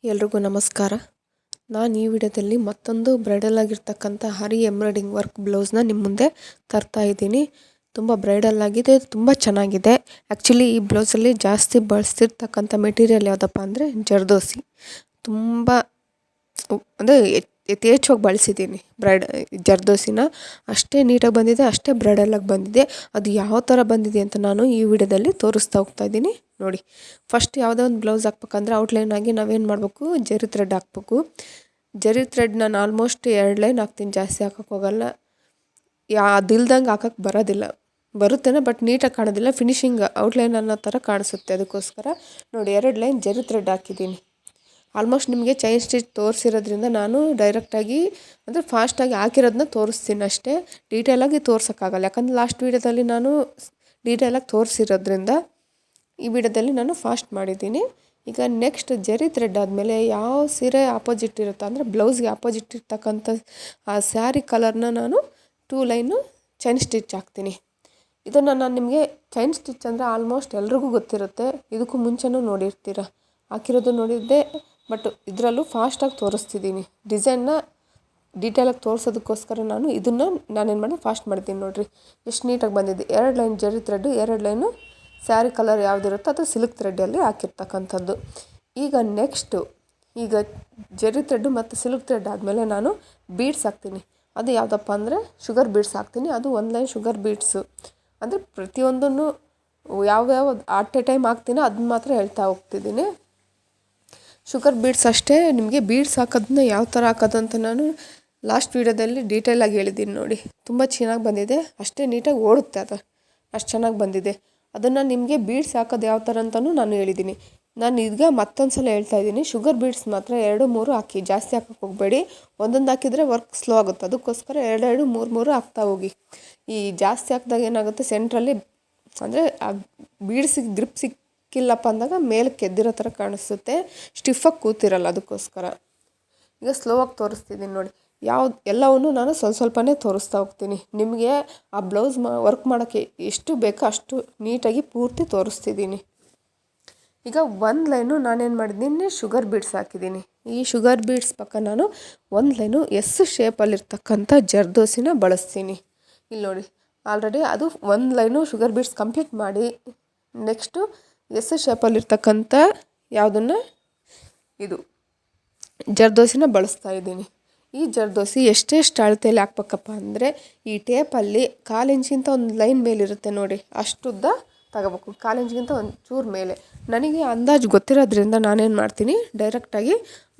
ಎಲ್ರಿಗೂ ನಮಸ್ಕಾರ. ನಾನು ಈ ವಿಡಿಯೋದಲ್ಲಿ ಮತ್ತೊಂದು ಬ್ರೈಡಲ್ ಆಗಿರ್ತಕ್ಕಂಥ ಹರಿ ಎಂಬ್ರಾಯ್ಡಿಂಗ್ ವರ್ಕ್ ಬ್ಲೌಸ್ನ ನಿಮ್ಮ ಮುಂದೆ ತರ್ತಾ ಇದ್ದೀನಿ. ತುಂಬ ಬ್ರೈಡಲ್ ಆಗಿದೆ, ತುಂಬ ಚೆನ್ನಾಗಿದೆ. ಆ್ಯಕ್ಚುಲಿ ಈ ಬ್ಲೌಸಲ್ಲಿ ಜಾಸ್ತಿ ಬಳಸ್ತಿರ್ತಕ್ಕಂಥ ಮೆಟೀರಿಯಲ್ ಯಾವುದಪ್ಪ ಅಂದರೆ ಜರ್ದೋಸಿ. ತುಂಬ ಅಂದರೆ ಯಥೇಚ್ಛವಾಗಿ ಬಳಸಿದ್ದೀನಿ ಜರ್ದೋಸಿನ. ಅಷ್ಟೇ ನೀಟಾಗಿ ಬಂದಿದೆ, ಅಷ್ಟೇ ಬ್ರೈಡಲಾಗಿ ಬಂದಿದೆ. ಅದು ಯಾವ ಥರ ಬಂದಿದೆ ಅಂತ ನಾನು ಈ ವಿಡಿಯೋದಲ್ಲಿ ತೋರಿಸ್ತಾ ಹೋಗ್ತಾ ಇದ್ದೀನಿ. ನೋಡಿ, ಫಸ್ಟ್ ಯಾವುದೇ ಒಂದು ಬ್ಲೌಸ್ ಹಾಕ್ಬೇಕಂದ್ರೆ ಔಟ್ಲೈನ್ ಆಗಿ ನಾವೇನು ಮಾಡಬೇಕು, ಜರಿ ಥ್ರೆಡ್ ಹಾಕ್ಬೇಕು. ಜರಿ ಥ್ರೆಡ್ ನಾನು ಆಲ್ಮೋಸ್ಟ್ 2 ಲೈನ್ ಹಾಕ್ತೀನಿ, ಜಾಸ್ತಿ ಹಾಕೋಕ್ಕೆ ಹೋಗಲ್ಲ. ಅದಿಲ್ದಂಗೆ ಹಾಕೋಕ್ಕೆ ಬರೋದಿಲ್ಲ, ಬರುತ್ತೇನೆ ಬಟ್ ನೀಟಾಗಿ ಕಾಣೋದಿಲ್ಲ. ಫಿನಿಶಿಂಗ್ ಔಟ್ಲೈನ್ ಅನ್ನೋ ಥರ ಕಾಣಿಸುತ್ತೆ. ಅದಕ್ಕೋಸ್ಕರ ನೋಡಿ 2 ಲೈನ್ ಜರಿ ಥ್ರೆಡ್ ಹಾಕಿದ್ದೀನಿ. ಆಲ್ಮೋಸ್ಟ್ ನಿಮಗೆ ಚೈನ್ ಸ್ಟಿಚ್ ತೋರಿಸಿರೋದ್ರಿಂದ ನಾನು ಡೈರೆಕ್ಟಾಗಿ ಅಂದರೆ ಫಾಸ್ಟಾಗಿ ಹಾಕಿರೋದನ್ನ ತೋರಿಸ್ತೀನಿ ಅಷ್ಟೇ. ಡೀಟೇಲಾಗಿ ತೋರ್ಸೋಕ್ಕಾಗಲ್ಲ, ಯಾಕಂದರೆ ಲಾಸ್ಟ್ ವೀಡಿಯೋದಲ್ಲಿ ನಾನು ಡೀಟೇಲಾಗಿ ತೋರಿಸಿರೋದ್ರಿಂದ ಈ ವಿಡಿಯೋದಲ್ಲಿ ನಾನು ಫಾಸ್ಟ್ ಮಾಡಿದ್ದೀನಿ. ಈಗ ನೆಕ್ಸ್ಟ್ ಜರಿ ಥ್ರೆಡ್ ಆದಮೇಲೆ ಯಾವ ಸೀರೆ ಆಪೋಸಿಟ್ ಇರುತ್ತೋ ಅಂದರೆ ಬ್ಲೌಸ್ಗೆ ಆಪೋಸಿಟ್ ಇರ್ತಕ್ಕಂಥ ಆ ಸ್ಯಾರಿ ಕಲರ್ನ ನಾನು 2 ಲೈನು ಚೈನ್ ಸ್ಟಿಚ್ ಹಾಕ್ತೀನಿ. ಇದನ್ನು ನಾನು ನಿಮಗೆ ಚೈನ್ ಸ್ಟಿಚ್ ಅಂದರೆ ಆಲ್ಮೋಸ್ಟ್ ಎಲ್ರಿಗೂ ಗೊತ್ತಿರುತ್ತೆ, ಇದಕ್ಕೂ ಮುಂಚೆನೂ ನೋಡಿರ್ತೀರ, ಹಾಕಿರೋದು ನೋಡಿದ್ದೆ. ಬಟ್ ಇದರಲ್ಲೂ ಫಾಸ್ಟಾಗಿ ತೋರಿಸ್ತಿದ್ದೀನಿ. ಡಿಸೈನ್ನ ಡೀಟೇಲಾಗಿ ತೋರಿಸೋದಕ್ಕೋಸ್ಕರ ನಾನೇನು ಮಾಡಿ ಫಾಸ್ಟ್ ಮಾಡ್ತೀನಿ. ನೋಡಿರಿ ಎಷ್ಟು ನೀಟಾಗಿ ಬಂದಿದೆ. 2 ಲೈನ್ ಜರಿ ಥ್ರೆಡ್ಡು, 2 ಲೈನು ಸ್ಯಾರಿ ಕಲರ್ ಯಾವುದಿರುತ್ತೋ ಅದು ಸಿಲ್ಕ್ ಥ್ರೆಡ್ಡಲ್ಲಿ ಹಾಕಿರ್ತಕ್ಕಂಥದ್ದು. ಈಗ ನೆಕ್ಸ್ಟು ಜರಿ ಥ್ರೆಡ್ಡು ಮತ್ತು ಸಿಲ್ಕ್ ಥ್ರೆಡ್ ಆದಮೇಲೆ ನಾನು ಬೀಡ್ಸ್ ಹಾಕ್ತೀನಿ. ಅದು ಯಾವುದಪ್ಪ ಅಂದರೆ ಶುಗರ್ ಬೀಡ್ಸ್ ಹಾಕ್ತೀನಿ. ಅದು 1 ಲೈನ್ ಶುಗರ್ ಬೀಡ್ಸು. ಅಂದರೆ ಪ್ರತಿಯೊಂದನ್ನು ಯಾವ್ಯಾವ ಅಟ್ ಎ ಟೈಮ್ ಹಾಕ್ತೀನೋ ಅದನ್ನ ಮಾತ್ರ ಹೇಳ್ತಾ ಹೋಗ್ತಿದ್ದೀನಿ. ಶುಗರ್ ಬೀಡ್ಸ್ ಅಷ್ಟೇ. ನಿಮಗೆ ಬೀಡ್ಸ್ ಹಾಕೋದನ್ನ ಯಾವ ಥರ ಹಾಕೋದು ಅಂತ ನಾನು ಲಾಸ್ಟ್ ವೀಡಿಯೋದಲ್ಲಿ ಡೀಟೇಲಾಗಿ ಹೇಳಿದ್ದೀನಿ. ನೋಡಿ, ತುಂಬ ಚೆನ್ನಾಗಿ ಬಂದಿದೆ, ಅಷ್ಟೇ ನೀಟಾಗಿ ಓಡುತ್ತೆ, ಅದು ಅಷ್ಟು ಚೆನ್ನಾಗಿ ಬಂದಿದೆ. ಅದನ್ನು ನಿಮಗೆ ಬೀಡ್ಸ್ ಹಾಕೋದು ಯಾವ ಥರ ಅಂತಲೂ ನಾನು ಹೇಳಿದ್ದೀನಿ. ನಾನು ಈಗ ಮತ್ತೊಂದು ಸಲ ಹೇಳ್ತಾ ಇದ್ದೀನಿ, ಶುಗರ್ ಬೀಡ್ಸ್ ಮಾತ್ರ 2-3 ಹಾಕಿ, ಜಾಸ್ತಿ ಹಾಕೋಕ್ಕೆ ಹೋಗಬೇಡಿ. ಒಂದೊಂದು ಹಾಕಿದರೆ ವರ್ಕ್ ಸ್ಲೋ ಆಗುತ್ತೆ. ಅದಕ್ಕೋಸ್ಕರ 2-2, 3-3 ಹಾಕ್ತಾ ಹೋಗಿ. ಈ ಜಾಸ್ತಿ ಹಾಕಿದಾಗ ಏನಾಗುತ್ತೆ, ಸೆಂಟ್ರಲ್ಲಿ ಅಂದರೆ ಆ ಬೀಡ್ಸಿಗೆ ಗ್ರಿಪ್ ಸಿಕ್ಕಿಲ್ಲಪ್ಪ ಅಂದಾಗ ಮೇಲಕ್ಕೆ ಎದ್ದಿರೋ ಥರ ಕಾಣಿಸುತ್ತೆ, ಸ್ಟಿಫಾಗಿ ಕೂತಿರಲ್ಲ. ಅದಕ್ಕೋಸ್ಕರ ಈಗ ಸ್ಲೋವಾಗಿ ತೋರಿಸ್ತಿದ್ದೀನಿ ನೋಡಿ. ಎಲ್ಲವನ್ನೂ ನಾನು ಸ್ವಲ್ಪನೇ ತೋರಿಸ್ತಾ ಹೋಗ್ತೀನಿ. ನಿಮಗೆ ಆ ಬ್ಲೌಸ್ ವರ್ಕ್ ಮಾಡೋಕ್ಕೆ ಎಷ್ಟು ಬೇಕೋ ಅಷ್ಟು ನೀಟಾಗಿ ಪೂರ್ತಿ ತೋರಿಸ್ತಿದ್ದೀನಿ. ಈಗ 1 ಲೈನು ನಾನೇನು ಮಾಡಿದ್ದೀನಿ, ಶುಗರ್ ಬೀಡ್ಸ್ ಹಾಕಿದ್ದೀನಿ. ಈ ಶುಗರ್ ಬೀಡ್ಸ್ ಪಕ್ಕ ನಾನು 1 ಲೈನು ಎಸ್ ಶೇಪಲ್ಲಿರ್ತಕ್ಕಂಥ ಜರ್ದೋಸಿನ ಬಳಸ್ತೀನಿ. ಇಲ್ಲಿ ನೋಡಿ, ಆಲ್ರೆಡಿ ಅದು 1 ಲೈನು ಶುಗರ್ ಬೀಡ್ಸ್ ಕಂಪ್ಲೀಟ್ ಮಾಡಿ ನೆಕ್ಸ್ಟು ಎಸ್ ಶೇಪಲ್ಲಿರ್ತಕ್ಕಂಥ ಯಾವುದನ್ನು ಇದು ಜರ್ದೋಸಿನ ಬಳಸ್ತಾ ಇದ್ದೀನಿ. ಈ ಜರ್ದೋಸಿ ಎಷ್ಟೆಷ್ಟು ಅಳತೆಯಲ್ಲಿ ಹಾಕ್ಬೇಕಪ್ಪ ಅಂದರೆ, ಈ ಟೇಪಲ್ಲಿ 1/4 ಇಂಚಿಗಿಂತ ಒಂದು ಲೈನ್ ಮೇಲಿರುತ್ತೆ ನೋಡಿ, ಅಷ್ಟುದ್ದ ತಗೋಬೇಕು. 1/4 ಇಂಚಿಗಿಂತ ಒಂದು ಚೂರು ಮೇಲೆ. ನನಗೆ ಅಂದಾಜು ಗೊತ್ತಿರೋದ್ರಿಂದ ನಾನೇನು ಮಾಡ್ತೀನಿ, ಡೈರೆಕ್ಟಾಗಿ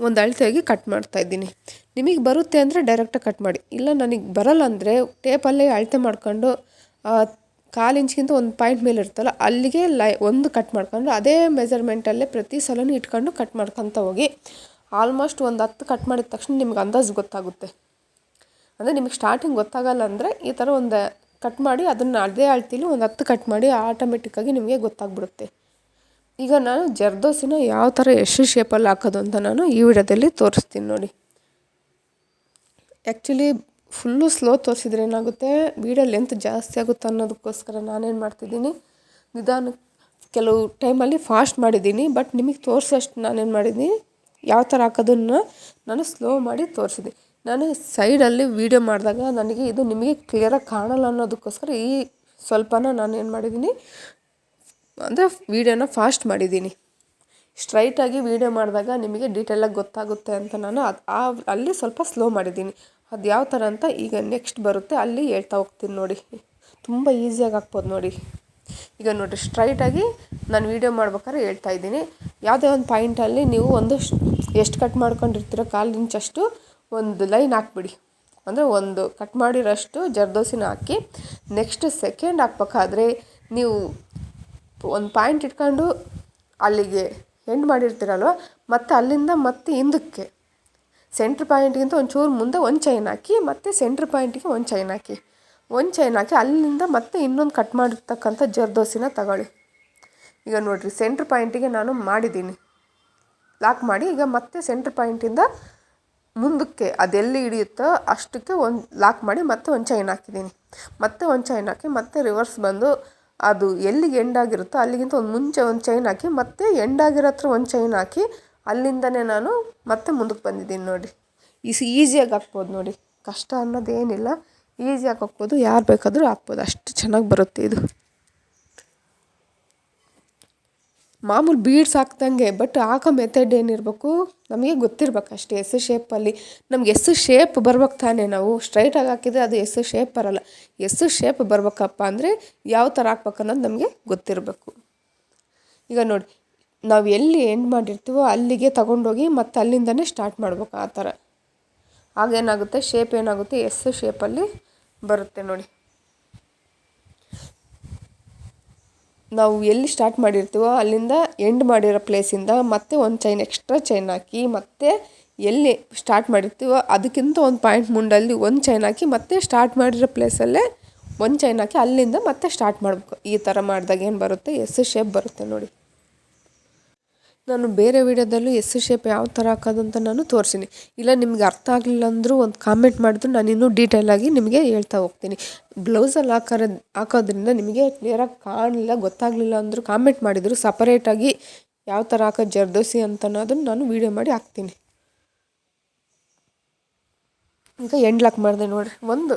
ಒಂದು ಅಳತೆಯಾಗಿ ಕಟ್ ಮಾಡ್ತಾಯಿದ್ದೀನಿ. ನಿಮಗೆ ಬರುತ್ತೆ ಅಂದರೆ ಡೈರೆಕ್ಟಾಗಿ ಕಟ್ ಮಾಡಿ, ಇಲ್ಲ ನನಗೆ ಬರಲ್ಲ ಅಂದರೆ ಟೇಪಲ್ಲೇ ಅಳತೆ ಮಾಡ್ಕೊಂಡು 1/4 ಇಂಚಿಗಿಂತ ಒಂದು ಪಾಯಿಂಟ್ ಮೇಲೆ ಇರುತ್ತಲ್ಲ ಅಲ್ಲಿಗೆ ಒಂದು ಕಟ್ ಮಾಡ್ಕೊಂಡು ಅದೇ ಮೆಜರ್ಮೆಂಟಲ್ಲೇ ಪ್ರತಿ ಸಲನೂ ಇಟ್ಕೊಂಡು ಕಟ್ ಮಾಡ್ಕೊತ ಹೋಗಿ. ಆಲ್ಮೋಸ್ಟ್ ಒಂದು 10 ಕಟ್ ಮಾಡಿದ ತಕ್ಷಣ ನಿಮ್ಗೆ ಅಂದಾಜು ಗೊತ್ತಾಗುತ್ತೆ. ಅಂದರೆ ನಿಮಗೆ ಸ್ಟಾರ್ಟಿಂಗ್ ಗೊತ್ತಾಗಲ್ಲ ಅಂದರೆ ಈ ಥರ ಒಂದು ಕಟ್ ಮಾಡಿ ಅದನ್ನು ಅದೇ ಅಳ್ತೀಲಿ ಒಂದು 10 ಕಟ್ ಮಾಡಿ ಆಟೋಮೆಟಿಕ್ಕಾಗಿ ನಿಮಗೆ ಗೊತ್ತಾಗ್ಬಿಡುತ್ತೆ. ಈಗ ನಾನು ಜರ್ದೋಸಿನ ಯಾವ ಥರ ಎಷ್ಟು ಶೇಪಲ್ಲಿ ಹಾಕೋದು ಅಂತ ನಾನು ಈ ವಿಡಿಯೋದಲ್ಲಿ ತೋರಿಸ್ತೀನಿ ನೋಡಿ. ಆ್ಯಕ್ಚುಲಿ ಫುಲ್ಲು ಸ್ಲೋ ತೋರಿಸಿದ್ರೆ ಏನಾಗುತ್ತೆ, ವಿಡಿಯೋ ಲೆಂತ್ ಜಾಸ್ತಿ ಆಗುತ್ತೆ ಅನ್ನೋದಕ್ಕೋಸ್ಕರ ನಾನೇನು ಮಾಡ್ತಿದ್ದೀನಿ, ಕೆಲವು ಟೈಮಲ್ಲಿ ಫಾಸ್ಟ್ ಮಾಡಿದ್ದೀನಿ. ಬಟ್ ನಿಮಗೆ ತೋರಿಸೋಷ್ಟು ನಾನೇನು ಮಾಡಿದ್ದೀನಿ, ಯಾವ ಥರ ಹಾಕೋದನ್ನು ನಾನು ಸ್ಲೋ ಮಾಡಿ ತೋರಿಸಿದೆ. ನಾನು ಸೈಡಲ್ಲಿ ವೀಡಿಯೋ ಮಾಡಿದಾಗ ನನಗೆ ಇದು ನಿಮಗೆ ಕ್ಲಿಯರಾಗಿ ಕಾಣಲ್ಲ ಅನ್ನೋದಕ್ಕೋಸ್ಕರ ಈ ಸ್ವಲ್ಪನ ನಾನು ಏನು ಮಾಡಿದ್ದೀನಿ ಅಂದರೆ ವೀಡಿಯೋನ ಫಾಸ್ಟ್ ಮಾಡಿದ್ದೀನಿ. ಸ್ಟ್ರೈಟಾಗಿ ವೀಡಿಯೋ ಮಾಡಿದಾಗ ನಿಮಗೆ ಡೀಟೇಲಾಗಿ ಗೊತ್ತಾಗುತ್ತೆ ಅಂತ ನಾನು ಅಲ್ಲಿ ಸ್ವಲ್ಪ ಸ್ಲೋ ಮಾಡಿದ್ದೀನಿ. ಅದು ಯಾವ ಥರ ಅಂತ ಈಗ ನೆಕ್ಸ್ಟ್ ಬರುತ್ತೆ, ಅಲ್ಲಿ ಹೇಳ್ತಾ ಹೋಗ್ತೀನಿ ನೋಡಿ. ತುಂಬ ಈಸಿಯಾಗಿ ಹಾಕ್ಬೋದು ನೋಡಿ. ಈಗ ನೋಡಿರಿ, ಸ್ಟ್ರೈಟಾಗಿ ನಾನು ವೀಡಿಯೋ ಮಾಡ್ಬೇಕಾದ್ರೆ ಹೇಳ್ತಾ ಇದ್ದೀನಿ. ಯಾವುದೇ ಒಂದು ಪಾಯಿಂಟಲ್ಲಿ ನೀವು ಎಷ್ಟು ಕಟ್ ಮಾಡ್ಕೊಂಡಿರ್ತೀರೋ 1/4 ಇಂಚಷ್ಟು ಒಂದು ಲೈನ್ ಹಾಕ್ಬಿಡಿ. ಅಂದರೆ ಒಂದು ಕಟ್ ಮಾಡಿರೋಷ್ಟು ಜರ್ದೋಸಿನ ಹಾಕಿ ನೆಕ್ಸ್ಟ್ ಸೆಕೆಂಡ್ ಹಾಕ್ಬೇಕಾದ್ರೆ ನೀವು ಒಂದು ಪಾಯಿಂಟ್ ಇಟ್ಕೊಂಡು ಅಲ್ಲಿಗೆ ಎಂಡ್ ಮಾಡಿರ್ತೀರಲ್ವ, ಮತ್ತು ಅಲ್ಲಿಂದ ಮತ್ತೆ ಹಿಂದಕ್ಕೆ ಸೆಂಟ್ರ್ ಪಾಯಿಂಟ್ಗಿಂತ ಒಂಚೂರು ಮುಂದೆ ಒಂದು ಚೈನ್ ಹಾಕಿ, ಮತ್ತು ಸೆಂಟ್ರ್ ಪಾಯಿಂಟಿಗೆ ಒಂದು ಚೈನ್ ಹಾಕಿ, ಅಲ್ಲಿಂದ ಮತ್ತೆ ಇನ್ನೊಂದು ಕಟ್ ಮಾಡಿರ್ತಕ್ಕಂಥ ಜರ್ದೋಸಿನ ತಗೊಳ್ಳಿ. ಈಗ ನೋಡಿರಿ, ಸೆಂಟ್ರ್ ಪಾಯಿಂಟಿಗೆ ನಾನು ಮಾಡಿದ್ದೀನಿ, ಲಾಕ್ ಮಾಡಿ. ಈಗ ಮತ್ತೆ ಸೆಂಟ್ರ್ ಪಾಯಿಂಟಿಂದ ಮುಂದಕ್ಕೆ ಅದೆಲ್ಲಿ ಹಿಡಿಯುತ್ತೋ ಅಷ್ಟಕ್ಕೆ ಒಂದು ಲಾಕ್ ಮಾಡಿ ಮತ್ತೆ ಒಂದು ಚೈನ್ ಹಾಕಿದ್ದೀನಿ. ಮತ್ತೆ ಒಂದು ಚೈನ್ ಹಾಕಿ ಮತ್ತೆ ರಿವರ್ಸ್ ಬಂದು ಅದು ಎಲ್ಲಿಗೆ ಎಂಡ್ ಆಗಿರುತ್ತೋ ಅಲ್ಲಿಗಿಂತ ಒಂದು ಮುಂಚೆ ಒಂದು ಚೈನ್ ಹಾಕಿ, ಮತ್ತೆ ಎಂಡ್ ಆಗಿರೋ ಹತ್ರ ಒಂದು ಚೈನ್ ಹಾಕಿ, ಅಲ್ಲಿಂದನೇ ನಾನು ಮತ್ತೆ ಮುಂದಕ್ಕೆ ಬಂದಿದ್ದೀನಿ ನೋಡಿ. ಈಸಿಯಾಗಿ ಹಾಕ್ಬೋದು ನೋಡಿ, ಕಷ್ಟ ಅನ್ನೋದೇನಿಲ್ಲ, ಈಸಿಯಾಗಿ ಹಾಕ್ಬೋದು, ಯಾರು ಬೇಕಾದರೂ ಹಾಕ್ಬೋದು, ಅಷ್ಟು ಚೆನ್ನಾಗಿ ಬರುತ್ತೆ ಇದು. ಮಾಮೂಲು ಬೀಡ್ಸ್ ಹಾಕ್ದಂಗೆ, ಬಟ್ ಹಾಕೋ ಮೆಥಡ್ ಏನಿರಬೇಕು ನಮಗೆ ಗೊತ್ತಿರ್ಬೇಕು ಅಷ್ಟೇ. ಶೇಪಲ್ಲಿ ನಮ್ಗೆ ಶೇಪ್ ಬರ್ಬೇಕು ತಾನೇ, ನಾವು ಸ್ಟ್ರೈಟಾಗಿ ಹಾಕಿದರೆ ಅದು ಶೇಪ್ ಬರೋಲ್ಲ. ಶೇಪ್ ಬರ್ಬೇಕಪ್ಪ ಅಂದರೆ ಯಾವ ಥರ ಹಾಕ್ಬೇಕು ಅನ್ನೋದು ನಮಗೆ ಗೊತ್ತಿರಬೇಕು. ಈಗ ನೋಡಿ, ನಾವು ಎಲ್ಲಿ ಎಂಡ್ ಮಾಡಿರ್ತೀವೋ ಅಲ್ಲಿಗೆ ತಗೊಂಡೋಗಿ ಮತ್ತೆ ಅಲ್ಲಿಂದನೇ ಸ್ಟಾರ್ಟ್ ಮಾಡ್ಬೇಕು. ಆ ಥರ ಆಗೇನಾಗುತ್ತೆ, ಶೇಪ್ ಏನಾಗುತ್ತೆ ಶೇಪಲ್ಲಿ ಬರುತ್ತೆ ನೋಡಿ. ನಾವು ಎಲ್ಲಿ ಸ್ಟಾರ್ಟ್ ಮಾಡಿರ್ತೀವೋ ಅಲ್ಲಿಂದ ಎಂಡ್ ಮಾಡಿರೋ ಪ್ಲೇಸಿಂದ ಮತ್ತೆ ಒಂದು ಚೈನ್ ಎಕ್ಸ್ಟ್ರಾ ಚೈನ್ ಹಾಕಿ, ಮತ್ತೆ ಎಲ್ಲಿ ಸ್ಟಾರ್ಟ್ ಮಾಡಿರ್ತೀವೋ ಅದಕ್ಕಿಂತ ಒಂದು ಪಾಯಿಂಟ್ ಮುಂಡಲ್ಲಿ ಒಂದು ಚೈನ್ ಹಾಕಿ, ಮತ್ತೆ ಸ್ಟಾರ್ಟ್ ಮಾಡಿರೋ ಪ್ಲೇಸಲ್ಲೇ ಒಂದು ಚೈನ್ ಹಾಕಿ ಅಲ್ಲಿಂದ ಮತ್ತೆ ಸ್ಟಾರ್ಟ್ ಮಾಡಬೇಕು. ಈ ಥರ ಮಾಡಿದಾಗ ಏನು ಬರುತ್ತೆ, ಶೇಪ್ ಬರುತ್ತೆ ನೋಡಿ. ನಾನು ಬೇರೆ ವಿಡಿಯೋದಲ್ಲೂ ಶೇಪ್ ಯಾವ ಥರ ಹಾಕೋದು ಅಂತ ನಾನು ತೋರಿಸಿನಿ. ಇಲ್ಲ ನಿಮ್ಗೆ ಅರ್ಥ ಆಗಲಿಲ್ಲ ಅಂದರೂ ಒಂದು ಕಾಮೆಂಟ್ ಮಾಡಿದ್ರು ನಾನು ಇನ್ನೂ ಡೀಟೇಲಾಗಿ ನಿಮಗೆ ಹೇಳ್ತಾ ಹೋಗ್ತೀನಿ. ಬ್ಲೌಸಲ್ಲಿ ಹಾಕೋದ್ರಿಂದ ನಿಮಗೆ ಕ್ಲಿಯರಾಗಿ ಕಾಣಲಿಲ್ಲ, ಗೊತ್ತಾಗಲಿಲ್ಲ ಅಂದರೂ ಕಾಮೆಂಟ್ ಮಾಡಿದ್ರು ಸಪರೇಟಾಗಿ ಯಾವ ಥರ ಹಾಕೋದು ಜರ್ದೋಸಿ ಅಂತ ಅನ್ನೋದನ್ನು ನಾನು ವೀಡಿಯೋ ಮಾಡಿ ಹಾಕ್ತೀನಿ. ಈಗ ಎಂಡ್ ಲಾಕ್ ಮಾಡಿದೆ ನೋಡಿರಿ. ಒಂದು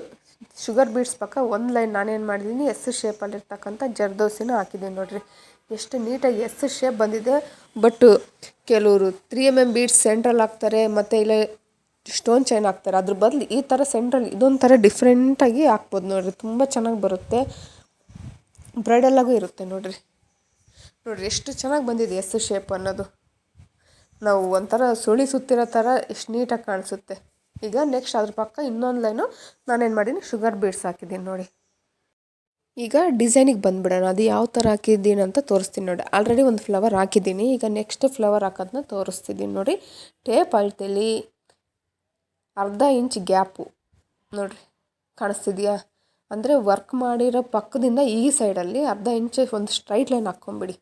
ಶುಗರ್ ಬೀಡ್ಸ್ ಪಕ್ಕ ಒಂದು ಲೈನ್ ನಾನೇನು ಮಾಡಿದ್ದೀನಿ, ಶೇಪಲ್ಲಿರ್ತಕ್ಕಂಥ ಜರ್ದೋಸಿನ ಹಾಕಿದ್ದೀನಿ ನೋಡಿರಿ. ಎಷ್ಟು ನೀಟಾಗಿ ಶೇಪ್ ಬಂದಿದೆ. ಬಟ್ ಕೆಲವರು 3mm ಬೀಡ್ಸ್ ಸೆಂಟ್ರಲ್ಲಿ ಹಾಕ್ತಾರೆ, ಮತ್ತು ಇಲ್ಲ ಸ್ಟೋನ್ ಚೈನ್ ಹಾಕ್ತಾರೆ. ಅದ್ರ ಬದಲು ಈ ಥರ ಸೆಂಟ್ರಲ್ ಇದೊಂಥರ ಡಿಫ್ರೆಂಟಾಗಿ ಹಾಕ್ಬೋದು ನೋಡಿರಿ, ತುಂಬ ಚೆನ್ನಾಗಿ ಬರುತ್ತೆ, ಬ್ರೈಡಲ್ಲಾಗೂ ಇರುತ್ತೆ ನೋಡಿರಿ. ಎಷ್ಟು ಚೆನ್ನಾಗಿ ಬಂದಿದೆ ಶೇಪ್ ಅನ್ನೋದು. ನಾವು ಒಂಥರ ಸುಳಿ ಸುತ್ತಿರೋ ಥರ ಎಷ್ಟು ನೀಟಾಗಿ ಕಾಣಿಸುತ್ತೆ. ಈಗ ನೆಕ್ಸ್ಟ್ ಅದ್ರ ಪಕ್ಕ ಇನ್ನೊಂದು ಲೈನು ನಾನೇನು ಮಾಡೀನಿ, ಶುಗರ್ ಬೀಡ್ಸ್ ಹಾಕಿದ್ದೀನಿ ನೋಡಿ. ಈಗ ಡಿಸೈನಿಗೆ ಬಂದುಬಿಡೋಣ. ಅದು ಯಾವ ಥರ ಹಾಕಿದ್ದೀನಿ ಅಂತ ತೋರಿಸ್ತೀನಿ ನೋಡಿ. ಆಲ್ರೆಡಿ ಒಂದು ಫ್ಲವರ್ ಹಾಕಿದ್ದೀನಿ, ಈಗ ನೆಕ್ಸ್ಟ್ ಫ್ಲವರ್ ಹಾಕೋದನ್ನ ತೋರಿಸ್ತಿದ್ದೀನಿ ನೋಡಿ. ಟೇಪ್ ಅಳತೆಲಿ ಅರ್ಧ ಇಂಚ್ ಗ್ಯಾಪು ನೋಡಿರಿ, ಕಾಣಿಸ್ತಿದೆಯಾ? ಅಂದರೆ ವರ್ಕ್ ಮಾಡಿರೋ ಪಕ್ಕದಿಂದ ಈ ಸೈಡಲ್ಲಿ ಅರ್ಧ ಇಂಚ್ ಒಂದು ಸ್ಟ್ರೈಟ್ ಲೈನ್ ಹಾಕ್ಕೊಂಬಿಡಿ.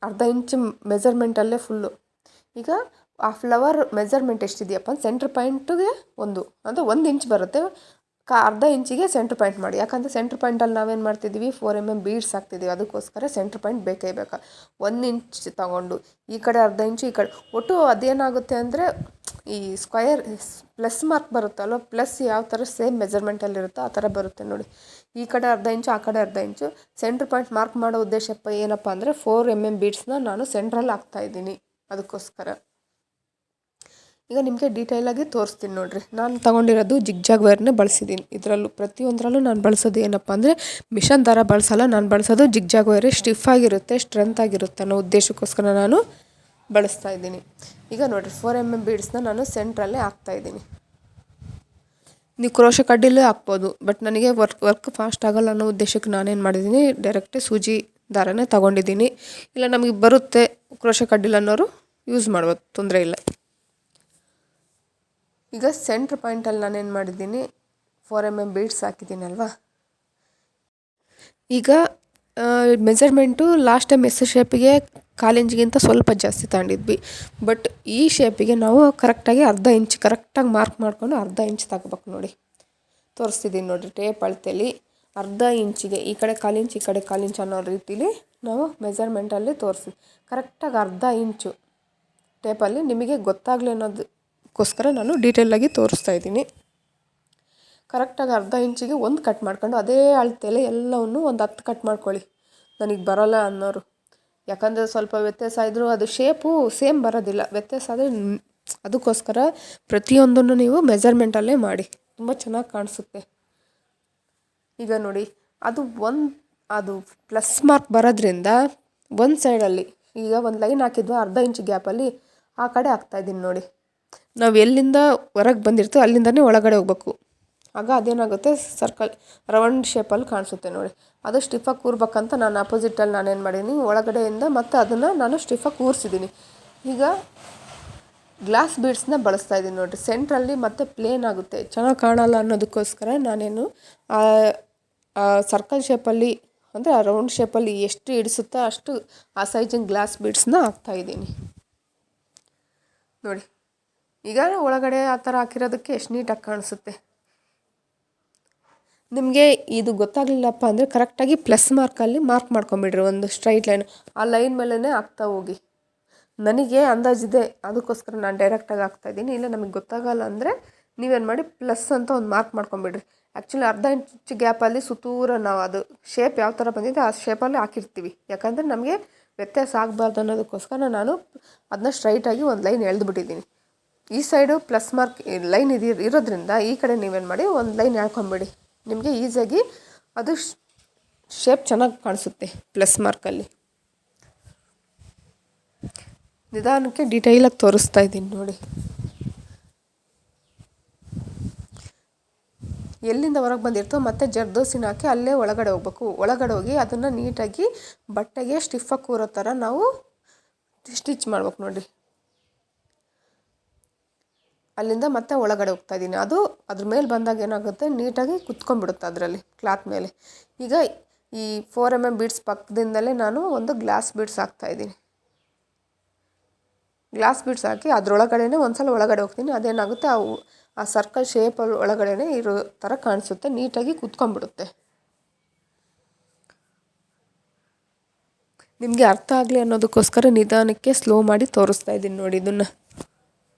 ಅರ್ಧ ಇಂಚ್ ಮೆಜರ್ಮೆಂಟಲ್ಲೇ ಫುಲ್ಲು. ಈಗ ಆ ಫ್ಲವರ್ ಮೆಜರ್ಮೆಂಟ್ ಎಷ್ಟಿದೆಯಪ್ಪ, ಸೆಂಟ್ರ್ ಪಾಯಿಂಟಿಗೆ ಅಂದರೆ 1 ಇಂಚ್ ಬರುತ್ತೆ. ಅರ್ಧ ಇಂಚಿಗೆ ಸೆಂಟ್ರ್ ಪಾಯಿಂಟ್ ಮಾಡಿ. ಯಾಕಂದರೆ ಸೆಂಟ್ರ್ ಪಾಯಿಂಟಲ್ಲಿ ನಾವೇನು ಮಾಡ್ತಿದ್ದೀವಿ, 4mm ಬೀಡ್ಸ್ ಹಾಕ್ತಿದ್ದೀವಿ, ಅದಕ್ಕೋಸ್ಕರ ಸೆಂಟ್ರ್ ಪಾಯಿಂಟ್ ಬೇಕೇ ಬೇಕಾ. 1 ಇಂಚ್ ತಗೊಂಡು ಈ ಕಡೆ ಅರ್ಧ ಇಂಚು, ಈ ಕಡೆ ಒಟ್ಟು ಅದೇನಾಗುತ್ತೆ ಅಂದರೆ ಈ ಸ್ಕ್ವಯರ್ ಪ್ಲಸ್ ಮಾರ್ಕ್ ಬರುತ್ತಲ್ವ, ಪ್ಲಸ್ ಯಾವ ಥರ ಸೇಮ್ ಮೆಜರ್ಮೆಂಟಲ್ಲಿರುತ್ತೋ ಆ ಥರ ಬರುತ್ತೆ ನೋಡಿ. ಈ ಕಡೆ ಅರ್ಧ ಇಂಚು, ಆ ಕಡೆ ಅರ್ಧ ಇಂಚು. ಸೆಂಟ್ರ್ ಪಾಯಿಂಟ್ ಮಾರ್ಕ್ ಮಾಡೋ ಉದ್ದೇಶಪ್ಪ ಏನಪ್ಪ ಅಂದರೆ 4mm ಬೀಡ್ಸ್ನ ನಾನು ಸೆಂಟ್ರಲ್ಲಿ ಹಾಕ್ತಾಯಿದ್ದೀನಿ, ಅದಕ್ಕೋಸ್ಕರ. ಈಗ ನಿಮಗೆ ಡೀಟೇಲಾಗಿ ತೋರಿಸ್ತೀನಿ ನೋಡಿರಿ. ನಾನು ತೊಗೊಂಡಿರೋದು ಜಿಗ್ಜಾಗ್ ವೈರ್ನೇ ಬಳಸಿದ್ದೀನಿ. ಇದರಲ್ಲೂ ಪ್ರತಿಯೊಂದರಲ್ಲೂ ನಾನು ಬಳಸೋದು ಏನಪ್ಪ ಅಂದರೆ ಮಿಷನ್ ಥರ ಬಳಸಲ್ಲ, ನಾನು ಬಳಸೋದು ಜಿಗ್ಜಾಗ್ ವೈರೇ. ಸ್ಟಿಫ್ ಆಗಿರುತ್ತೆ, ಸ್ಟ್ರೆಂತ್ ಆಗಿರುತ್ತೆ ಅನ್ನೋ ಉದ್ದೇಶಕ್ಕೋಸ್ಕರ ನಾನು ಬಳಸ್ತಾ ಇದ್ದೀನಿ. ಈಗ ನೋಡಿರಿ, 4mm ಬೀಡ್ಸ್ನ ನಾನು ಸೆಂಟ್ರಲ್ಲೇ ಹಾಕ್ತಾಯಿದ್ದೀನಿ. ನೀವು ಕ್ರೋಶೆ ಕಡ್ಡಿಲೇ ಹಾಕ್ಬೋದು, ಬಟ್ ನನಗೆ ವರ್ಕ್ ಫಾಸ್ಟ್ ಆಗೋಲ್ಲ ಅನ್ನೋ ಉದ್ದೇಶಕ್ಕೆ ನಾನೇನು ಮಾಡಿದ್ದೀನಿ, ಡೈರೆಕ್ಟೇ ಸೂಜಿ ದಾರನೇ ತೊಗೊಂಡಿದ್ದೀನಿ. ಇಲ್ಲ ನಮಗೆ ಬರುತ್ತೆ ಕ್ರೋಶೆ ಕಡ್ಡಿಲ್ಲ ಅನ್ನೋರು ಯೂಸ್ ಮಾಡ್ಬೋದು, ತೊಂದರೆ ಇಲ್ಲ. ಈಗ ಸೆಂಟ್ರ್ ಪಾಯಿಂಟಲ್ಲಿ ನಾನೇನು ಮಾಡಿದ್ದೀನಿ, 4mm ಬೀಡ್ಸ್ ಹಾಕಿದ್ದೀನಲ್ವ. ಈಗ ಮೆಜರ್ಮೆಂಟು ಲಾಸ್ಟ್ ಟೈಮ್ ಶೇಪಿಗೆ 1/4 ಇಂಚ್ಗಿಂತ ಸ್ವಲ್ಪ ಜಾಸ್ತಿ ತಗೊಂಡಿದ್ವಿ. ಬಟ್ ಈ ಶೇಪಿಗೆ ನಾವು ಕರೆಕ್ಟಾಗಿ ಅರ್ಧ ಇಂಚ್ ಕರೆಕ್ಟಾಗಿ ಮಾರ್ಕ್ ಮಾಡಿಕೊಂಡು ಅರ್ಧ ಇಂಚ್ ತಗೋಬೇಕು ನೋಡಿ. ತೋರಿಸ್ತಿದ್ದೀನಿ ನೋಡಿರಿ, ಟೇಪ್ ಅಳತೆಲಿ ಅರ್ಧ ಇಂಚಿಗೆ ಈ ಕಡೆ 1/4 ಇಂಚ್, ಈ ಕಡೆ 1/4 ಇಂಚ್ ಅನ್ನೋ ರೀತಿಲಿ ನಾವು ಮೆಜರ್ಮೆಂಟಲ್ಲಿ ತೋರಿಸಿ ಕರೆಕ್ಟಾಗಿ ಅರ್ಧ ಇಂಚು ಟೇಪಲ್ಲಿ ನಿಮಗೆ ಗೊತ್ತಾಗಲಿ ಅನ್ನೋದಕ್ಕೋಸ್ಕರ ನಾನು ಡೀಟೇಲಾಗಿ ತೋರಿಸ್ತಾ ಇದ್ದೀನಿ. ಕರೆಕ್ಟಾಗಿ ಅರ್ಧ ಇಂಚಿಗೆ ಒಂದು ಕಟ್ ಮಾಡ್ಕೊಂಡು ಅದೇ ಅಳತೆಯಲ್ಲಿ ಎಲ್ಲವನ್ನು ಒಂದು 10 ಕಟ್ ಮಾಡ್ಕೊಳ್ಳಿ, ನನಗೆ ಬರೋಲ್ಲ ಅನ್ನೋರು. ಯಾಕಂದರೆ ಸ್ವಲ್ಪ ವ್ಯತ್ಯಾಸ ಇದ್ದರೂ ಅದು ಶೇಪು ಸೇಮ್ ಬರೋದಿಲ್ಲ, ವ್ಯತ್ಯಾಸ ಆದರೆ ಅದಕ್ಕೋಸ್ಕರ ಪ್ರತಿಯೊಂದನ್ನು ನೀವು ಮೆಜರ್ಮೆಂಟಲ್ಲೇ ಮಾಡಿ, ತುಂಬ ಚೆನ್ನಾಗಿ ಕಾಣಿಸುತ್ತೆ. ಈಗ ನೋಡಿ, ಅದು ಪ್ಲಸ್ ಮಾರ್ಕ್ ಬರೋದ್ರಿಂದ ಒಂದು ಸೈಡಲ್ಲಿ ಈಗ ಒಂದು ಲೈನ್ ಹಾಕಿದ್ವಿ ಅರ್ಧ ಇಂಚ್ ಗ್ಯಾಪಲ್ಲಿ, ಆ ಕಡೆ ಹಾಕ್ತಾಯಿದ್ದೀನಿ ನೋಡಿ. ನಾವು ಎಲ್ಲಿಂದ ಹೊರಗೆ ಬಂದಿರ್ತೀವೋ ಅಲ್ಲಿಂದನೇ ಒಳಗಡೆ ಹೋಗ್ಬೇಕು. ಆಗ ಅದೇನಾಗುತ್ತೆ, ಸರ್ಕಲ್ ರೌಂಡ್ ಶೇಪಲ್ಲಿ ಕಾಣಿಸುತ್ತೆ ನೋಡಿ. ಅದು ಸ್ಟಿಫಾಗಿ ಕೂರ್ಬೇಕಂತ ನಾನು ಅಪೋಸಿಟಲ್ಲಿ ನಾನೇನು ಮಾಡೀನಿ, ಒಳಗಡೆಯಿಂದ ಮತ್ತು ಅದನ್ನು ನಾನು ಸ್ಟಿಫಾಗಿ ಕೂರಿಸಿದ್ದೀನಿ. ಈಗ ಗ್ಲಾಸ್ ಬೀಡ್ಸ್ನ ಬಳಸ್ತಾ ಇದ್ದೀನಿ ನೋಡಿರಿ, ಸೆಂಟ್ರಲ್ಲಿ ಮತ್ತು ಪ್ಲೇನ್ ಆಗುತ್ತೆ, ಚೆನ್ನಾಗಿ ಕಾಣಲ್ಲ ಅನ್ನೋದಕ್ಕೋಸ್ಕರ ನಾನೇನು ಸರ್ಕಲ್ ಶೇಪಲ್ಲಿ ಅಂದರೆ ಆ ರೌಂಡ್ ಶೇಪಲ್ಲಿ ಎಷ್ಟು ಹಿಡಿಸುತ್ತೋ ಅಷ್ಟು ಆ ಸೈಜಿನ ಗ್ಲಾಸ್ ಬೀಡ್ಸ್ನ ಹಾಕ್ತಾಯಿದ್ದೀನಿ ನೋಡಿ. ಈಗ ಒಳಗಡೆ ಆ ಥರ ಹಾಕಿರೋದಕ್ಕೆ ಎಷ್ಟು ನೀಟಾಗಿ ಕಾಣಿಸುತ್ತೆ. ನಿಮಗೆ ಇದು ಗೊತ್ತಾಗಲಿಲ್ಲಪ್ಪ ಅಂದರೆ ಕರೆಕ್ಟಾಗಿ ಪ್ಲಸ್ ಮಾರ್ಕಲ್ಲಿ ಮಾರ್ಕ್ ಮಾಡ್ಕೊಂಬಿಡ್ರಿ, ಒಂದು ಸ್ಟ್ರೈಟ್ ಲೈನ್ ಆ ಲೈನ್ ಮೇಲೇ ಹಾಕ್ತಾ ಹೋಗಿ. ನನಗೆ ಅಂದಾಜಿದೆ, ಅದಕ್ಕೋಸ್ಕರ ನಾನು ಡೈರೆಕ್ಟಾಗಿ ಹಾಕ್ತಾಯಿದ್ದೀನಿ. ಇಲ್ಲ ನಮಗೆ ಗೊತ್ತಾಗಲ್ಲ ಅಂದರೆ ನೀವೇನು ಮಾಡಿ ಪ್ಲಸ್ ಅಂತ ಒಂದು ಮಾರ್ಕ್ ಮಾಡ್ಕೊಂಬಿಡ್ರಿ. ಆ್ಯಕ್ಚುಲಿ ಅರ್ಧ ಇಂಚ್ ಗ್ಯಾಪಲ್ಲಿ ಸುತ್ತೂರ ನಾವು ಅದು ಶೇಪ್ ಯಾವ ಥರ ಬಂದಿದೆ ಆ ಶೇಪಲ್ಲಿ ಹಾಕಿರ್ತೀವಿ. ಯಾಕಂದರೆ ನಮಗೆ ವ್ಯತ್ಯಾಸ ಆಗಬಾರ್ದು ಅನ್ನೋದಕ್ಕೋಸ್ಕರ ನಾನು ಅದನ್ನ ಸ್ಟ್ರೈಟಾಗಿ ಒಂದು ಲೈನ್ ಎಳೆದುಬಿಟ್ಟಿದ್ದೀನಿ. ಈ ಸೈಡು ಪ್ಲಸ್ ಮಾರ್ಕ್ ಲೈನ್ ಇರೋದ್ರಿಂದ ಈ ಕಡೆ ನೀವೇನು ಮಾಡಿ ಒಂದು ಲೈನ್ ಎಳ್ಕೊಂಬಿಡಿ. ನಿಮಗೆ ಈಸಿಯಾಗಿ ಅದು ಶೇಪ್ ಚೆನ್ನಾಗಿ ಕಾಣಿಸುತ್ತೆ ಪ್ಲಸ್ ಮಾರ್ಕಲ್ಲಿ. ನಿಧಾನಕ್ಕೆ ಡೀಟೈಲಾಗಿ ತೋರಿಸ್ತಾ ಇದ್ದೀನಿ ನೋಡಿ. ಎಲ್ಲಿಂದ ಹೊರಗೆ ಬಂದಿರ್ತೋ ಮತ್ತೆ ಜರ್ದೋಸಿನ ಹಾಕಿ ಅಲ್ಲೇ ಒಳಗಡೆ ಹೋಗ್ಬೇಕು. ಒಳಗಡೆ ಹೋಗಿ ಅದನ್ನು ನೀಟಾಗಿ ಬಟ್ಟೆಗೆ ಸ್ಟಿಫಾಗಿ ಕೂರೋ ಥರ ನಾವು ಸ್ಟಿಚ್ ಮಾಡ್ಬೇಕು ನೋಡಿ. ಅಲ್ಲಿಂದ ಮತ್ತೆ ಒಳಗಡೆ ಹೋಗ್ತಾ ಇದ್ದೀನಿ. ಅದು ಅದ್ರ ಮೇಲೆ ಬಂದಾಗ ಏನಾಗುತ್ತೆ, ನೀಟಾಗಿ ಕುತ್ಕೊಂಡ್ಬಿಡುತ್ತೆ ಅದರಲ್ಲಿ ಕ್ಲಾತ್ ಮೇಲೆ. ಈಗ ಈ 4mm ಬೀಡ್ಸ್ ಪಕ್ಕದಿಂದಲೇ ನಾನು ಒಂದು ಗ್ಲಾಸ್ ಬೀಡ್ಸ್ ಹಾಕ್ತಾಯಿದ್ದೀನಿ. ಗ್ಲಾಸ್ ಬೀಡ್ಸ್ ಹಾಕಿ ಅದರೊಳಗಡೆನೇ ಒಂದು ಸಲ ಒಳಗಡೆ ಹೋಗ್ತೀನಿ. ಅದೇನಾಗುತ್ತೆ, ಆ ಸರ್ಕಲ್ ಶೇಪಲ್ಲಿ ಒಳಗಡೆನೇ ಇರೋ ಥರ ಕಾಣಿಸುತ್ತೆ, ನೀಟಾಗಿ ಕುತ್ಕೊಂಡ್ಬಿಡುತ್ತೆ. ನಿಮಗೆ ಅರ್ಥ ಆಗಲಿ ಅನ್ನೋದಕ್ಕೋಸ್ಕರ ನಿಧಾನಕ್ಕೆ ಸ್ಲೋ ಮಾಡಿ ತೋರಿಸ್ತಾ ಇದ್ದೀನಿ ನೋಡಿ ಇದನ್ನು.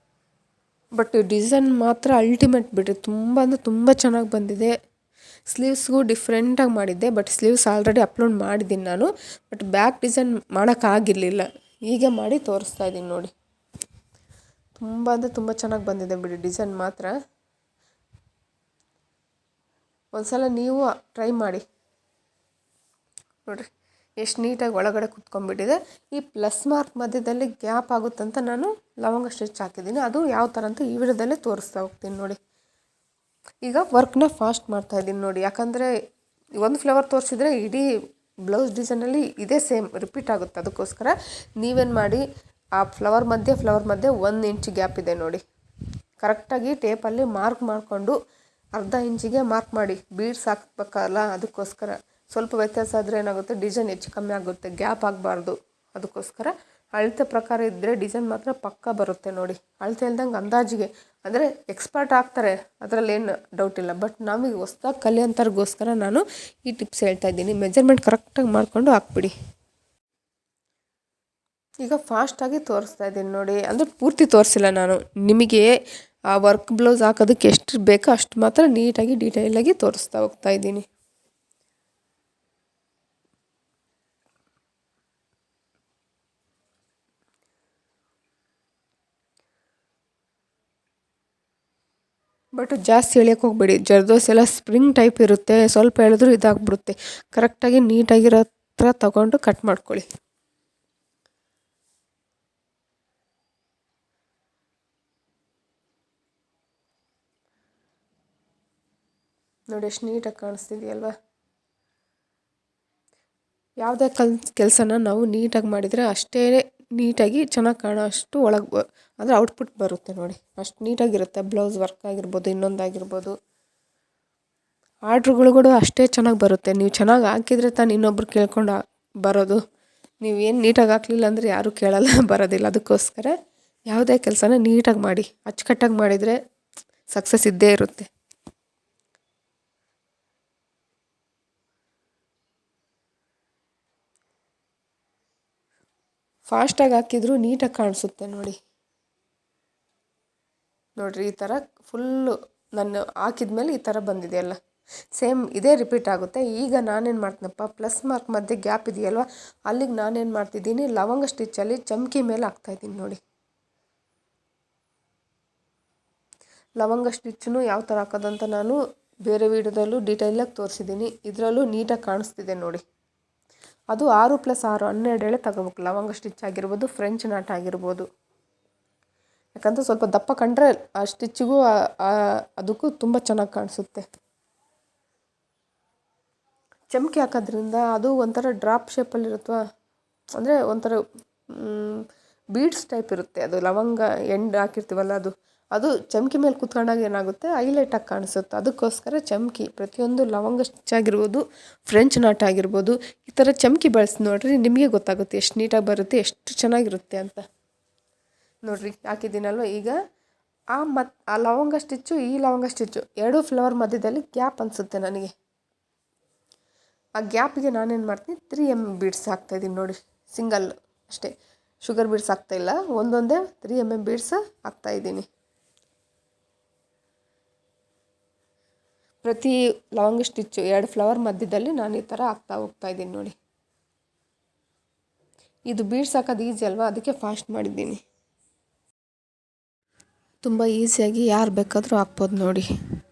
ಬಟ್ ಡಿಸೈನ್ ಮಾತ್ರ ಅಲ್ಟಿಮೇಟ್ ಬಿಡ್ರಿ, ತುಂಬ ಅಂದರೆ ತುಂಬ ಚೆನ್ನಾಗಿ ಬಂದಿದೆ. ಸ್ಲೀವ್ಸ್ಗೂ ಡಿಫ್ರೆಂಟಾಗಿ ಮಾಡಿದ್ದೆ, ಬಟ್ ಸ್ಲೀವ್ಸ್ ಆಲ್ರೆಡಿ ಅಪ್ಲೋಡ್ ಮಾಡಿದ್ದೀನಿ ನಾನು. ಬಟ್ ಬ್ಯಾಕ್ ಡಿಸೈನ್ ಮಾಡೋಕ್ಕಾಗಿರಲಿಲ್ಲ, ಹೀಗೆ ಮಾಡಿ ತೋರಿಸ್ತಾ ಇದ್ದೀನಿ ನೋಡಿ. ತುಂಬ ಅಂದರೆ ತುಂಬ ಚೆನ್ನಾಗಿ ಬಂದಿದೆ ಬಿಡಿ ಡಿಸೈನ್ ಮಾತ್ರ. ಒಂದ್ಸಲ ನೀವು ಟ್ರೈ ಮಾಡಿ ನೋಡಿರಿ ಎಷ್ಟು ನೀಟಾಗಿ ಒಳಗಡೆ ಕುತ್ಕೊಂಡ್ಬಿಟ್ಟಿದೆ. ಈ ಪ್ಲಸ್ ಮಾರ್ಕ್ ಮಧ್ಯದಲ್ಲಿ ಗ್ಯಾಪ್ ಆಗುತ್ತಂತ ನಾನು ಲವಂಗ ಸ್ಟಿಚ್ ಹಾಕಿದ್ದೀನಿ. ಅದು ಯಾವ ಥರ ಅಂತ ಈ ವಿಡಿಯೋದಲ್ಲೇ ತೋರಿಸ್ತಾ ಹೋಗ್ತೀನಿ ನೋಡಿ. ಈಗ ವರ್ಕ್ನ ಫಾಸ್ಟ್ ಮಾಡ್ತಾಯಿದ್ದೀನಿ ನೋಡಿ, ಯಾಕಂದರೆ ಒಂದು ಫ್ಲವರ್ ತೋರಿಸಿದ್ರೆ ಇಡೀ ಬ್ಲೌಸ್ ಡಿಸೈನಲ್ಲಿ ಇದೇ ಸೇಮ್ ರಿಪೀಟ್ ಆಗುತ್ತೆ. ಅದಕ್ಕೋಸ್ಕರ ನೀವೇನು ಮಾಡಿ, ಆ ಫ್ಲವರ್ ಮಧ್ಯೆ 1 ಇಂಚ್ ಗ್ಯಾಪ್ ಇದೆ ನೋಡಿ, ಕರೆಕ್ಟಾಗಿ ಟೇಪಲ್ಲಿ ಮಾರ್ಕ್ ಮಾಡಿಕೊಂಡು ಅರ್ಧ ಇಂಚಿಗೆ ಮಾರ್ಕ್ ಮಾಡಿ. ಬೀಡ್ಸ್ ಹಾಕ್ಬೇಕಲ್ಲ, ಅದಕ್ಕೋಸ್ಕರ ಸ್ವಲ್ಪ ವ್ಯತ್ಯಾಸ ಆದರೆ ಏನಾಗುತ್ತೆ, ಡಿಸೈನ್ ಹೆಚ್ಚು ಕಮ್ಮಿ ಆಗುತ್ತೆ, ಗ್ಯಾಪ್ ಆಗಬಾರ್ದು. ಅದಕ್ಕೋಸ್ಕರ ಅಳತೆ ಪ್ರಕಾರ ಇದ್ದರೆ ಡಿಸೈನ್ ಮಾತ್ರ ಪಕ್ಕ ಬರುತ್ತೆ ನೋಡಿ. ಅಳತೆ ಇಲ್ದಂಗೆ ಅಂದಾಜಿಗೆ ಅಂದರೆ ಎಕ್ಸ್ಪರ್ಟ್ ಆಗ್ತಾರೆ, ಅದರಲ್ಲೇನು ಡೌಟ್ ಇಲ್ಲ. ಬಟ್ ನಮಗೆ ಹೊಸ್ದಾಗಿ ಕಲಿಯೋಂಥವ್ರಿಗೋಸ್ಕರ ನಾನು ಈ ಟಿಪ್ಸ್ ಹೇಳ್ತಾ ಇದ್ದೀನಿ. ಮೆಜರ್ಮೆಂಟ್ ಕರೆಕ್ಟಾಗಿ ಮಾಡಿಕೊಂಡು ಹಾಕ್ಬಿಡಿ. ಈಗ ಫಾಸ್ಟಾಗಿ ತೋರಿಸ್ತಾ ಇದ್ದೀನಿ ನೋಡಿ, ಅಂದರೆ ಪೂರ್ತಿ ತೋರಿಸಿಲ್ಲ ನಾನು. ನಿಮಗೆ ಆ ವರ್ಕ್ ಬ್ಲೌಸ್ ಹಾಕೋದಕ್ಕೆ ಎಷ್ಟು ಬೇಕೋ ಅಷ್ಟು ಮಾತ್ರ ನೀಟಾಗಿ ಡೀಟೇಲಾಗಿ ತೋರಿಸ್ತಾ ಹೋಗ್ತಾ ಇದ್ದೀನಿ. ಬಟ್ ಜಾಸ್ತಿ ಎಳೆಯೋಕ್ಕೆ ಹೋಗ್ಬೇಡಿ, ಜರ್ದೋಸಿ ಎಲ್ಲ ಸ್ಪ್ರಿಂಗ್ ಟೈಪ್ ಇರುತ್ತೆ, ಸ್ವಲ್ಪ ಎಳೆದ್ರೂ ಇದಾಗ್ಬಿಡುತ್ತೆ. ಕರೆಕ್ಟಾಗಿ ನೀಟಾಗಿರೋ ಥರ ತಗೊಂಡು ಕಟ್ ಮಾಡ್ಕೊಳ್ಳಿ. ನೋಡಿ ಎಷ್ಟು ನೀಟಾಗಿ ಕಾಣಿಸ್ತಿದೆಯಲ್ವಾ. ಯಾವುದೇ ಕೆಲಸನ ನಾವು ನೀಟಾಗಿ ಮಾಡಿದರೆ ಅಷ್ಟೇ ನೀಟಾಗಿ ಚೆನ್ನಾಗಿ ಕಾಣೋ ಅಷ್ಟು ಒಳಗೆ ಅಂದರೆ ಔಟ್ಪುಟ್ ಬರುತ್ತೆ ನೋಡಿ. ಅಷ್ಟು ನೀಟಾಗಿರುತ್ತೆ ಬ್ಲೌಸ್ ವರ್ಕ್ ಆಗಿರ್ಬೋದು, ಇನ್ನೊಂದಾಗಿರ್ಬೋದು. ಆರ್ಡ್ರುಗಳು ಕೂಡ ಅಷ್ಟೇ ಚೆನ್ನಾಗಿ ಬರುತ್ತೆ. ನೀವು ಚೆನ್ನಾಗಿ ಹಾಕಿದರೆ ತಾನು ಇನ್ನೊಬ್ರು ಕೇಳ್ಕೊಂಡು ಬರೋದು. ನೀವೇನು ನೀಟಾಗಿ ಹಾಕಲಿಲ್ಲ ಅಂದರೆ ಯಾರೂ ಕೇಳಲ್ಲ, ಬರೋದಿಲ್ಲ. ಅದಕ್ಕೋಸ್ಕರ ಯಾವುದೇ ಕೆಲಸನ ನೀಟಾಗಿ ಮಾಡಿ, ಅಚ್ಚುಕಟ್ಟಾಗಿ ಮಾಡಿದರೆ ಸಕ್ಸಸ್ ಇದ್ದೇ ಇರುತ್ತೆ. ಫಾಸ್ಟಾಗಿ ಹಾಕಿದರೂ ನೀಟಾಗಿ ಕಾಣಿಸುತ್ತೆ ನೋಡಿ. ನೋಡಿರಿ ಈ ಥರ ಫುಲ್ಲು ನಾನು ಹಾಕಿದ್ಮೇಲೆ ಈ ಥರ ಬಂದಿದೆಯಲ್ಲ, ಸೇಮ್ ಇದೇ ರಿಪೀಟ್ ಆಗುತ್ತೆ. ಈಗ ನಾನೇನು ಮಾಡ್ತೀನಪ್ಪ, ಪ್ಲಸ್ ಮಾರ್ಕ್ ಮಧ್ಯೆ ಗ್ಯಾಪ್ ಇದೆಯಲ್ವ, ಅಲ್ಲಿಗೆ ನಾನೇನು ಮಾಡ್ತಿದ್ದೀನಿ, ಲವಂಗ ಸ್ಟಿಚ್ಚಲ್ಲಿ ಚಮಕಿ ಮೇಲೆ ಹಾಕ್ತಾಯಿದ್ದೀನಿ ನೋಡಿ. ಲವಂಗ ಸ್ಟಿಚ್ಚನ್ನು ಯಾವ ಥರ ಹಾಕೋದಂತ ನಾನು ಬೇರೆ ವೀಡಿಯೋದಲ್ಲೂ ಡೀಟೇಲಾಗಿ ತೋರಿಸಿದ್ದೀನಿ. ಇದರಲ್ಲೂ ನೀಟಾಗಿ ಕಾಣಿಸ್ತಿದೆ ನೋಡಿ. ಅದು 6 + 6 12 ಎಳೆ ತಗೋಬೇಕು. ಲವಂಗ ಸ್ಟಿಚ್ ಆಗಿರ್ಬೋದು, ಫ್ರೆಂಚ್ ನಾಟ್ ಆಗಿರ್ಬೋದು. ಯಾಕಂದರೆ ಸ್ವಲ್ಪ ದಪ್ಪ ಕಂಡ್ರೆ ಆ ಸ್ಟಿಚ್ಚಿಗೂ ಅದಕ್ಕೂ ತುಂಬ ಚೆನ್ನಾಗಿ ಕಾಣಿಸುತ್ತೆ. ಚಮಕಿ ಹಾಕೋದ್ರಿಂದ ಅದು ಒಂಥರ ಡ್ರಾಪ್ ಶೇಪಲ್ಲಿರುತ್ತವ, ಅಂದರೆ ಒಂಥರ ಬೀಡ್ಸ್ ಟೈಪ್ ಇರುತ್ತೆ. ಅದು ಲವಂಗ ಎಂಡ್ ಹಾಕಿರ್ತೀವಲ್ಲ, ಅದು ಚಮಕಿ ಮೇಲೆ ಕೂತ್ಕೊಂಡಾಗ ಏನಾಗುತ್ತೆ, ಹೈಲೈಟಾಗಿ ಕಾಣಿಸುತ್ತೆ. ಅದಕ್ಕೋಸ್ಕರ ಚಮಕಿ ಪ್ರತಿಯೊಂದು ಲವಂಗ ಸ್ಟಿಚ್ ಆಗಿರ್ಬೋದು, ಫ್ರೆಂಚ್ ನಾಟ್ ಆಗಿರ್ಬೋದು, ಈ ಥರ ಚಮಕಿ ಬಳಸಿ ನೋಡಿರಿ, ನಿಮಗೆ ಗೊತ್ತಾಗುತ್ತೆ ಎಷ್ಟು ನೀಟಾಗಿ ಬರುತ್ತೆ, ಎಷ್ಟು ಚೆನ್ನಾಗಿರುತ್ತೆ ಅಂತ. ನೋಡಿರಿ ಹಾಕಿದ್ದೀನಲ್ವ. ಈಗ ಆ ಲವಂಗ ಸ್ಟಿಚ್ಚು, ಈ ಲವಂಗ ಸ್ಟಿಚ್ಚು ಎರಡೂ ಫ್ಲವರ್ ಮಧ್ಯದಲ್ಲಿ ಗ್ಯಾಪ್ ಅನಿಸುತ್ತೆ ನನಗೆ. ಆ ಗ್ಯಾಪಿಗೆ ನಾನೇನು ಮಾಡ್ತೀನಿ, 3mm ಬೀಡ್ಸ್ ಹಾಕ್ತಾಯಿದ್ದೀನಿ ನೋಡಿ, ಸಿಂಗಲ್ ಅಷ್ಟೇ. ಶುಗರ್ ಬೀಡ್ಸ್ ಹಾಕ್ತಾಯಿಲ್ಲ, ಒಂದೊಂದೇ 3 mm ಬೀಡ್ಸ್ ಹಾಕ್ತಾಯಿದ್ದೀನಿ. ಪ್ರತಿ ಲಾಂಗ್ ಸ್ಟಿಚ್ಚು 2 ಫ್ಲವರ್ ಮಧ್ಯದಲ್ಲಿ ನಾನು ಈ ಥರ ಹಾಕ್ತಾ ಹೋಗ್ತಾಯಿದ್ದೀನಿ ನೋಡಿ. ಇದು ಬೀಡ್ಸ್ ಹಾಕೋದು ಈಸಿ ಅಲ್ವಾ, ಅದಕ್ಕೆ ಫಾಸ್ಟ್ ಮಾಡಿದ್ದೀನಿ. ತುಂಬ ಈಸಿಯಾಗಿ ಯಾರು ಬೇಕಾದರೂ ಹಾಕ್ಬೋದು ನೋಡಿ.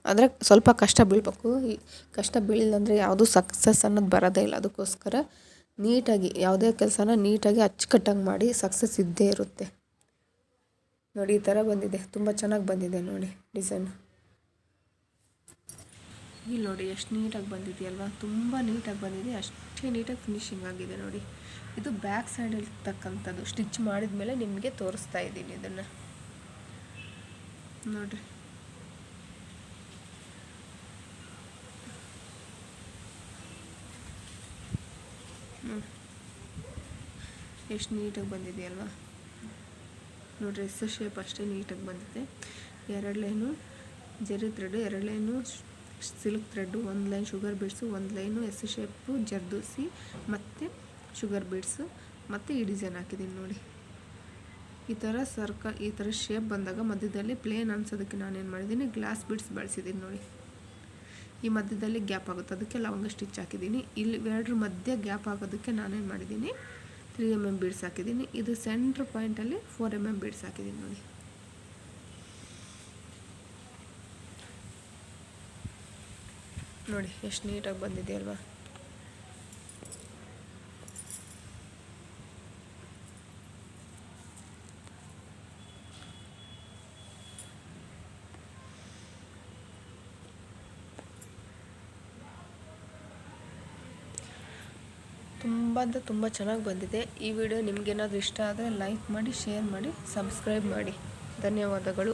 ಆದರೆ ಸ್ವಲ್ಪ ಕಷ್ಟ ಬೀಳಬೇಕು. ಈ ಕಷ್ಟ ಬೀಳಿಲ್ಲ ಅಂದರೆ ಯಾವುದೂ ಸಕ್ಸಸ್ ಅನ್ನೋದು ಬರೋದೇ ಇಲ್ಲ. ಅದಕ್ಕೋಸ್ಕರ ನೀಟಾಗಿ ಯಾವುದೇ ಕೆಲಸನ ನೀಟಾಗಿ ಅಚ್ಚುಕಟ್ಟಾಗಿ ಮಾಡಿ ಸಕ್ಸಸ್ ಇದ್ದೇ ಇರುತ್ತೆ ನೋಡಿ. ಈ ಥರ ಬಂದಿದೆ, ತುಂಬ ಚೆನ್ನಾಗಿ ಬಂದಿದೆ ನೋಡಿ ಡಿಸೈನ್. ಇಲ್ಲಿ ನೋಡಿ ಎಷ್ಟು ನೀಟಾಗಿ ಬಂದಿದೆಯಲ್ವಾ, ತುಂಬ ನೀಟಾಗಿ ಬಂದಿದೆ. ಅಷ್ಟೇ ನೀಟಾಗಿ ಫಿನಿಶಿಂಗ್ ಆಗಿದೆ ನೋಡಿ. ಇದು ಬ್ಯಾಕ್ ಸೈಡಲ್ಲಿ ಇರ್ತಕ್ಕಂಥದ್ದು. ಸ್ಟಿಚ್ ಮಾಡಿದ ಮೇಲೆ ನಿಮಗೆ ತೋರಿಸ್ತಾ ಇದ್ದೀನಿ ಇದನ್ನು ನೋಡಿರಿ. ಎಷ್ಟು ನೀಟಾಗಿ ಬಂದಿದೆಯಲ್ವಾ ನೋಡಿರಿ. ಎಸ್ ಶೇಪ್ ಅಷ್ಟೇ ನೀಟಾಗಿ ಬಂದಿದೆ. 2 line zari thread, 2 line silk thread, 1 line sugar beads, 1 line S shape zardosi ಮತ್ತು ಶುಗರ್ ಬೀಡ್ಸು, ಮತ್ತು ಈ ಡಿಸೈನ್ ಹಾಕಿದ್ದೀನಿ ನೋಡಿ. ಈ ಥರ ಈ ಥರ ಶೇಪ್ ಬಂದಾಗ ಮಧ್ಯದಲ್ಲಿ ಪ್ಲೇನ್ ಅನ್ಸೋದಕ್ಕೆ ನಾನೇನು ಮಾಡಿದ್ದೀನಿ, ಗ್ಲಾಸ್ ಬೀಡ್ಸ್ ಬಳಸಿದ್ದೀನಿ ನೋಡಿ. ಈ ಮಧ್ಯದಲ್ಲಿ ಗ್ಯಾಪ್ ಆಗುತ್ತೆ, ಅದಕ್ಕೆ ಲವಂಗ ಸ್ಟಿಚ್ ಹಾಕಿದ್ದೀನಿ. ಇಲ್ಲಿ 2 ಮಧ್ಯೆ ಗ್ಯಾಪ್ ಆಗೋದಕ್ಕೆ ನಾನೇನು ಮಾಡಿದ್ದೀನಿ, 3 mm ಬೀಡ್ಸ್ ಹಾಕಿದ್ದೀನಿ. ಇದು ಸೆಂಟ್ರ್ ಪಾಯಿಂಟಲ್ಲಿ 4 mm ಬೀಡ್ಸ್ ಹಾಕಿದ್ದೀನಿ ನೋಡಿ. ನೋಡಿ ಎಷ್ಟು ನೀಟಾಗಿ ಬಂದಿದೆ ಅಲ್ವಾ. ತುಂಬ ಅಂದರೆ ತುಂಬ ಚೆನ್ನಾಗಿ ಬಂದಿದೆ. ಈ ವಿಡಿಯೋ ನಿಮಗೇನಾದರೂ ಇಷ್ಟ ಆದರೆ ಲೈಕ್ ಮಾಡಿ, ಶೇರ್ ಮಾಡಿ, ಸಬ್ಸ್ಕ್ರೈಬ್ ಮಾಡಿ. ಧನ್ಯವಾದಗಳು.